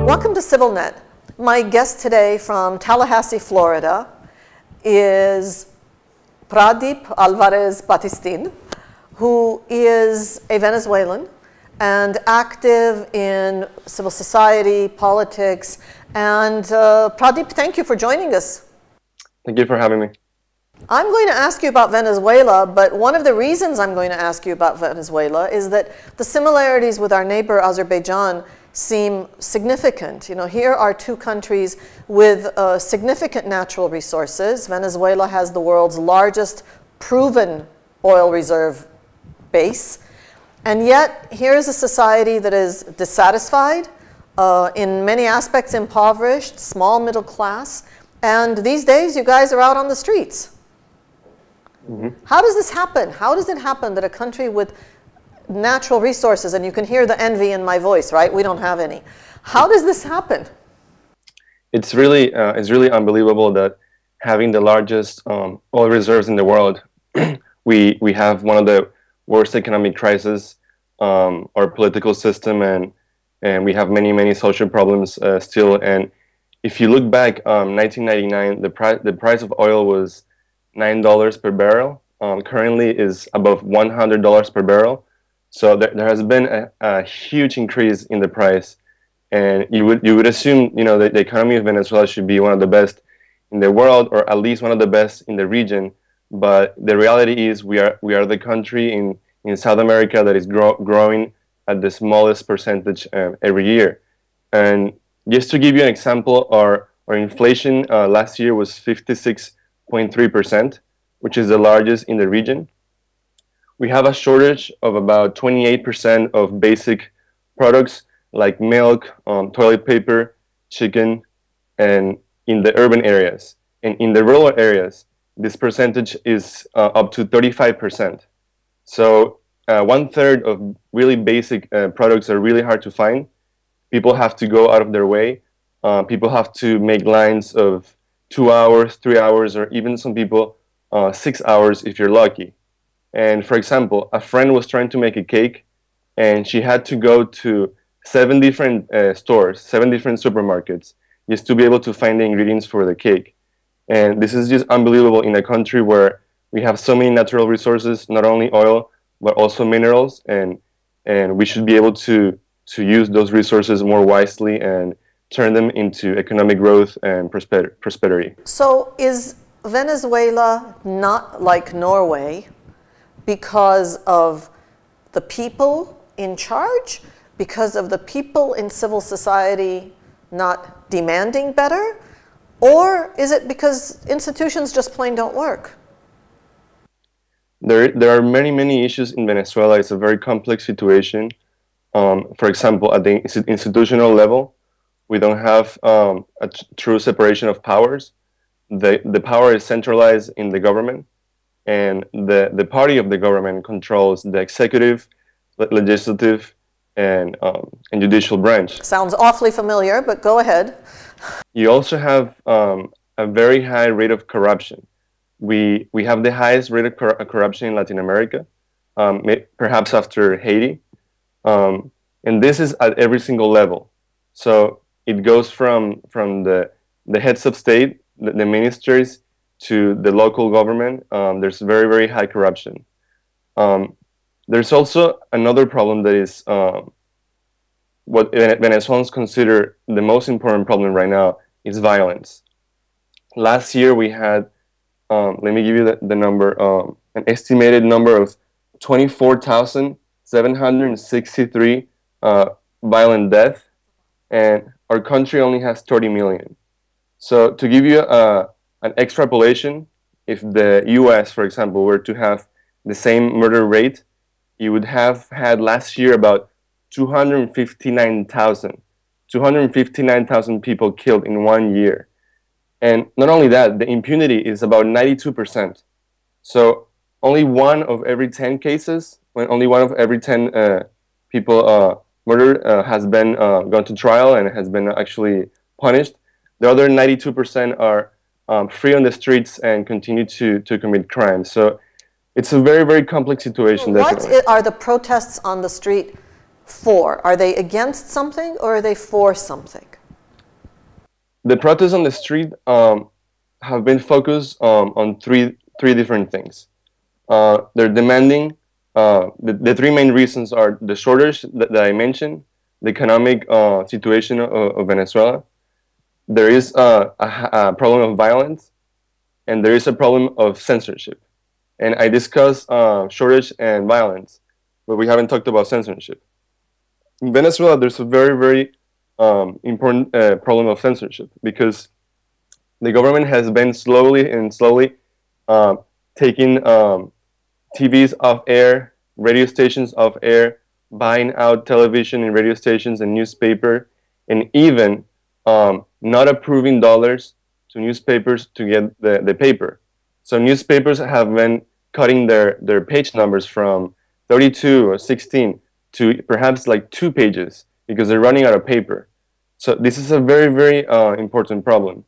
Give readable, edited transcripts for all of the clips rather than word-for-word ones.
Welcome to CivilNet. My guest today from Tallahassee, Florida is Pradiip Alvarez, who is a Venezuelan and active in civil society, politics. And Pradiip, thank you for joining us. Thank you for having me. I'm going to ask you about Venezuela, but one of the reasons I'm going to ask you about Venezuela is that the similarities with our neighbor Azerbaijan seem significant. You know, here are two countries with significant natural resources. Venezuela has the world's largest proven oil reserve base. And yet, here is a society that is dissatisfied, in many aspects impoverished, small middle class. And these days, you guys are out on the streets. Mm-hmm. How does this happen? How does it happen that a country with natural resources, and you can hear the envy in my voice, right? We don't have any. How does this happen? It's really unbelievable that having the largest oil reserves in the world, we have one of the worst economic crises, our political system, and we have many social problems still. And if you look back, 1999, the price of oil was $9 per barrel. Currently is above $100 per barrel. So there has been a huge increase in the price, and you would assume, you know, that the economy of Venezuela should be one of the best in the world, or at least one of the best in the region. But the reality is we are the country in South America that is growing at the smallest percentage every year. And just to give you an example, our inflation last year was 56.3%, which is the largest in the region. We have a shortage of about 28% of basic products like milk, toilet paper, chicken, and in the urban areas. And in the rural areas, this percentage is up to 35%. So 1/3 of really basic products are really hard to find. People have to go out of their way. People have to make lines of 2 hours, 3 hours, or even some people 6 hours if you're lucky. And for example, a friend was trying to make a cake, and she had to go to 7 different stores, 7 different supermarkets, just to be able to find the ingredients for the cake. And this is just unbelievable in a country where we have so many natural resources, not only oil, but also minerals, and we should be able to use those resources more wisely and turn them into economic growth and prosperity. So is Venezuela not like Norway because of the people in charge, because of the people in civil society not demanding better, or is it because institutions just plain don't work? There are many issues in Venezuela. It's a very complex situation. For example, at the institutional level, we don't have a true separation of powers. The power is centralized in the government, and the party of the government controls the executive, legislative, and judicial branch. Sounds awfully familiar, but go ahead. You also have a very high rate of corruption. We have the highest rate of corruption in Latin America, perhaps after Haiti. And this is at every single level. So it goes from the heads of state, the ministers, to the local government. There's very high corruption. There's also another problem that is what Venezuelans consider the most important problem right now is violence. Last year we had, let me give you the number, an estimated number of 24,763 violent deaths, and our country only has 30 million. So to give you an extrapolation, if the US, for example, were to have the same murder rate, you would have had last year about 259,000 people killed in 1 year. And not only that, the impunity is about 92%. So only 1 of every 10 cases, only 1 of every 10 people murdered has been gone to trial and has been actually punished. The other 92% are free on the streets and continue to commit crimes. So it's a very complex situation. What are the protests on the street for? Are they against something or are they for something? The protests on the street have been focused on three different things. They're demanding, the three main reasons are the shortage that I mentioned, the economic situation of Venezuela. There is a problem of violence, and there is a problem of censorship. And I discussed shortage and violence, but we haven't talked about censorship. In Venezuela, there's a very important problem of censorship, because the government has been slowly taking TVs off air, radio stations off air, buying out television and radio stations and newspaper, and even not approving dollars to newspapers to get the paper. So newspapers have been cutting their page numbers from 32 or 16 to perhaps like 2 pages because they're running out of paper. So this is a very important problem.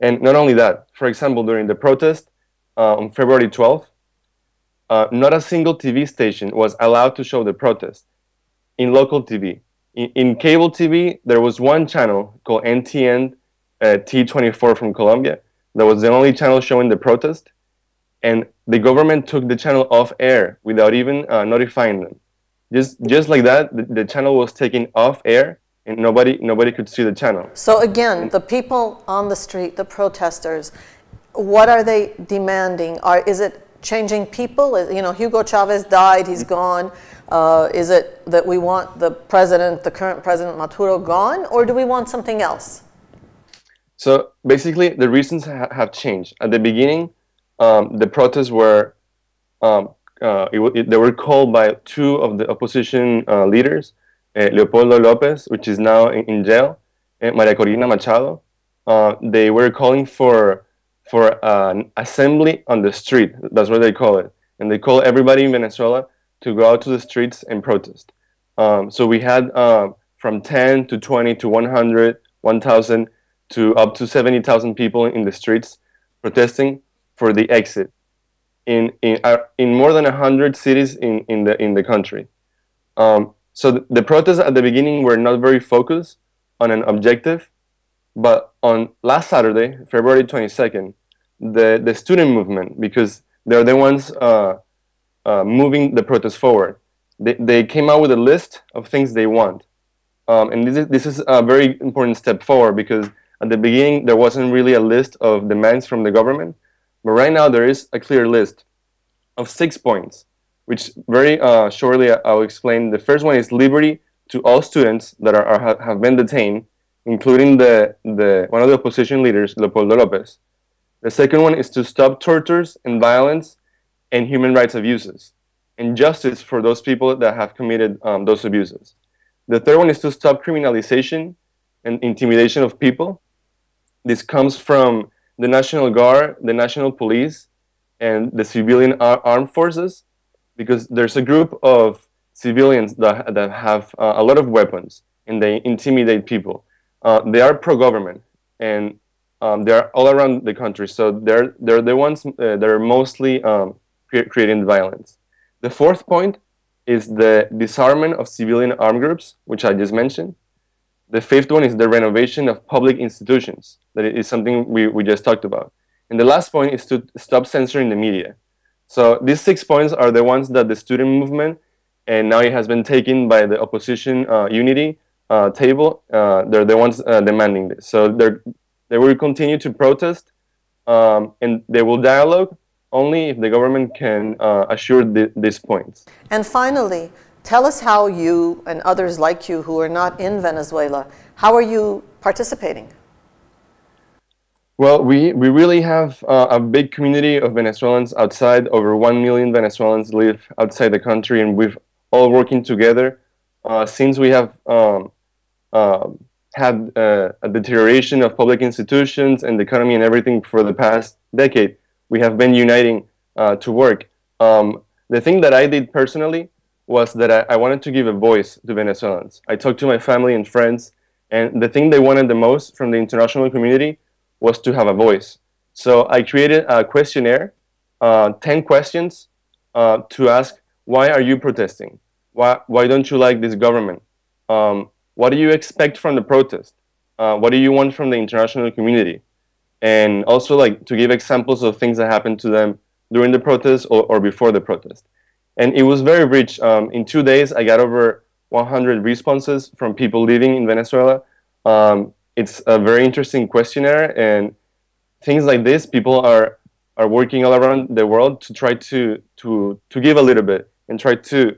And not only that, for example, during the protest on February 12th, not a single TV station was allowed to show the protest in local TV. In cable TV, there was one channel called NTN T24 from Colombia. That was the only channel showing the protest. And the government took the channel off air without even notifying them. Just like that, the channel was taken off air, and nobody could see the channel. So again, the people on the street, the protesters, what are they demanding? Is it changing people? You know, Hugo Chavez died, he's gone. Is it that we want the current president Maduro gone, or do we want something else? So basically, the reasons have changed. At the beginning, the protests were, they were called by 2 of the opposition leaders, Leopoldo López, which is now in jail, and Maria Corina Machado. They were calling for an assembly on the street. That's what they call it. And they call everybody in Venezuela to go out to the streets and protest. So we had from 10 to 20 to 100, 1,000 to up to 70,000 people in the streets protesting for the exit in more than 100 cities in the country. So the protests at the beginning were not very focused on an objective, but on last Saturday, February 22nd, the student movement, because they're the ones moving the protest forward, they came out with a list of things they want. And this is a very important step forward, because at the beginning there wasn't really a list of demands from the government, but right now there is a clear list of 6 points, which very shortly I'll explain. The first one is liberty to all students that have been detained, including one of the opposition leaders, Leopoldo López. The second one is to stop tortures and violence and human rights abuses, and justice for those people that have committed those abuses. The third one is to stop criminalization and intimidation of people. This comes from the National Guard, the National Police, and the civilian armed forces, because there's a group of civilians that have a lot of weapons, and they intimidate people. They are pro-government, and they are all around the country, so they're the ones that are mostly creating violence. The fourth point is the disarmament of civilian armed groups, which I just mentioned. The fifth one is the renovation of public institutions. That is something we just talked about. And the last point is to stop censoring the media. So these 6 points are the ones that the student movement, and now it has been taken by the opposition unity table. They're the ones demanding this. So they will continue to protest, and they will dialogue only if the government can assure these points. And finally, tell us how you and others like you who are not in Venezuela, how are you participating? Well, we really have a big community of Venezuelans outside. Over 1 million Venezuelans live outside the country, and we've all working together. Since we have had a deterioration of public institutions and the economy and everything for the past decade, we have been uniting to work. The thing that I did personally was that I wanted to give a voice to Venezuelans. I talked to my family and friends, and the thing they wanted the most from the international community was to have a voice. So I created a questionnaire, 10 questions to ask, why are you protesting? Why don't you like this government? What do you expect from the protest? what do you want from the international community? And also like to give examples of things that happened to them during the protest or before the protest. And it was very rich. In 2 days, I got over 100 responses from people living in Venezuela. It's a very interesting questionnaire, and things like this, people are working all around the world to try to give a little bit and try to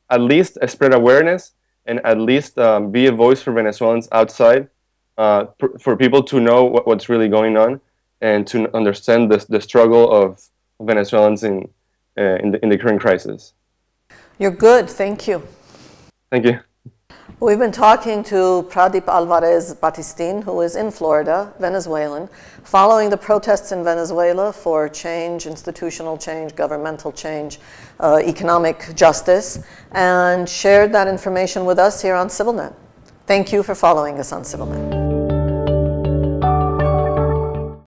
at least spread awareness and at least be a voice for Venezuelans outside, for people to know what's really going on and to understand the struggle of Venezuelans in the current crisis. You're good. Thank you. Thank you. We've been talking to Pradiip Alvarez Batistin, who is in Florida, Venezuelan, following the protests in Venezuela for change, institutional change, governmental change, economic justice, and shared that information with us here on CivilNet. Thank you for following us on CivilNet.